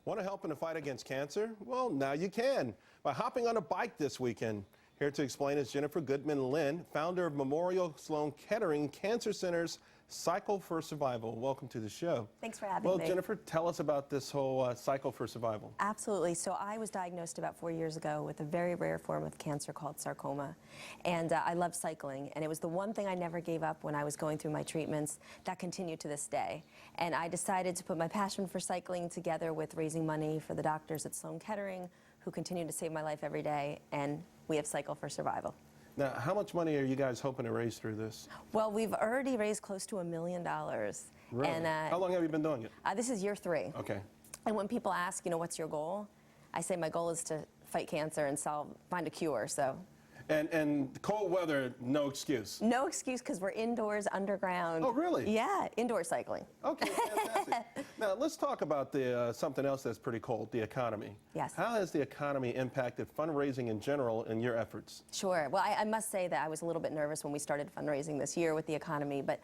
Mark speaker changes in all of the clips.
Speaker 1: Want to help in the fight against cancer? Well, now you can by hopping on a bike this weekend. Here to explain is Jennifer Goodman Linn, founder of Memorial Sloan Kettering Cancer Center's Cycle for Survival. Welcome to the show.
Speaker 2: Thanks for having me.
Speaker 1: Well, Jennifer, tell us about this whole Cycle for Survival.
Speaker 2: Absolutely. So I was diagnosed about 4 years ago with a very rare form of cancer called sarcoma. And I love cycling. And it was the one thing I never gave up when I was going through my treatments. That continued to this day. And I decided to put my passion for cycling together with raising money for the doctors at Sloan Kettering, who continue to save my life every day. And we have Cycle for Survival.
Speaker 1: Now, how much money are you guys hoping to raise through this?
Speaker 2: Well, we've already raised close to $1 million.
Speaker 1: Really?
Speaker 2: And,
Speaker 1: how long have you been doing it?
Speaker 2: This is year 3.
Speaker 1: Okay.
Speaker 2: And when people ask, what's your goal? I say my goal is to fight cancer and find a cure. So.
Speaker 1: And cold weather, no excuse.
Speaker 2: No excuse, because we're indoors, underground.
Speaker 1: Oh, really?
Speaker 2: Yeah, indoor cycling.
Speaker 1: Okay, fantastic. Now, let's talk about something else that's pretty cold, the economy.
Speaker 2: Yes.
Speaker 1: How has the economy impacted fundraising in general in your efforts?
Speaker 2: Sure. Well, I must say that I was a little bit nervous when we started fundraising this year with the economy, but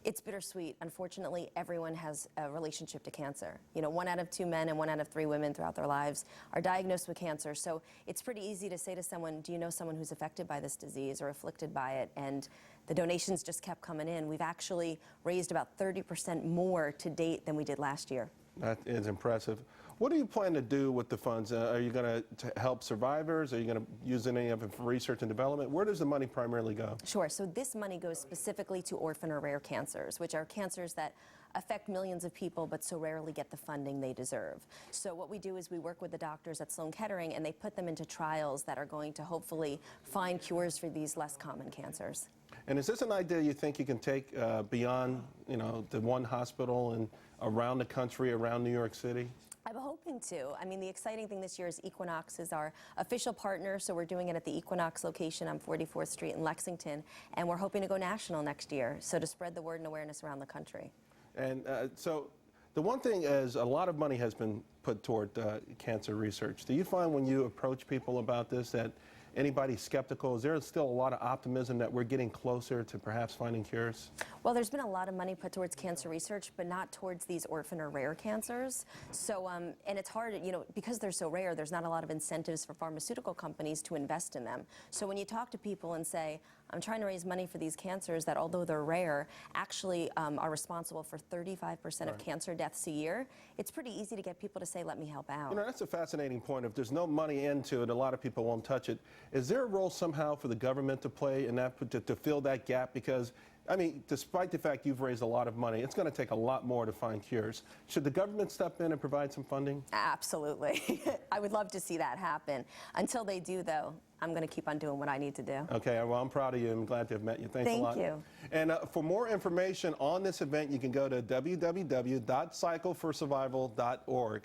Speaker 2: it's bittersweet. Unfortunately, everyone has a relationship to cancer. 1 out of 2 men and 1 out of 3 women throughout their lives are diagnosed with cancer. So it's pretty easy to say to someone, do you know someone who's affected by this disease or afflicted by it? And the donations just kept coming in. We've actually raised about 30% more to date than we did last year.
Speaker 1: That is impressive. What do you plan to do with the funds? Are you going to help survivors? Are you going to use any of it for research and development? Where does the money primarily go?
Speaker 2: Sure. So this money goes specifically to orphan or rare cancers, which are cancers that affect millions of people but so rarely get the funding they deserve. So what we do is we work with the doctors at Sloan Kettering, and they put them into trials that are going to hopefully find cures for these less common cancers.
Speaker 1: And is this an idea you think you can take beyond, the one hospital and around the country, around New York City?
Speaker 2: I'm hoping to. I mean, the exciting thing this year is Equinox is our official partner, so we're doing it at the Equinox location on 44th Street in Lexington, and we're hoping to go national next year, so to spread the word and awareness around the country.
Speaker 1: And so the one thing is a lot of money has been put toward cancer research. Do you find when you approach people about this that anybody's skeptical? Is there still a lot of optimism that we're getting closer to perhaps finding cures?
Speaker 2: Well, there's been a lot of money put towards cancer research, but not towards these orphan or rare cancers. So, and it's hard, because they're so rare, there's not a lot of incentives for pharmaceutical companies to invest in them. So when you talk to people and say, I'm trying to raise money for these cancers that, although they're rare, actually are responsible for 35% of cancer deaths a year, it's pretty easy to get people to say, let me help out.
Speaker 1: That's a fascinating point. If there's no money into it, a lot of people won't touch it. Is there a role somehow for the government to play in that, to fill that gap? Because, despite the fact you've raised a lot of money, it's going to take a lot more to find cures. Should the government step in and provide some funding?
Speaker 2: Absolutely. I would love to see that happen. Until they do, though, I'm going to keep on doing what I need to do.
Speaker 1: Okay, well, I'm proud of you. I'm glad to have met you. Thanks a lot.
Speaker 2: Thank you.
Speaker 1: And for more information on this event, you can go to www.cycleforsurvival.org.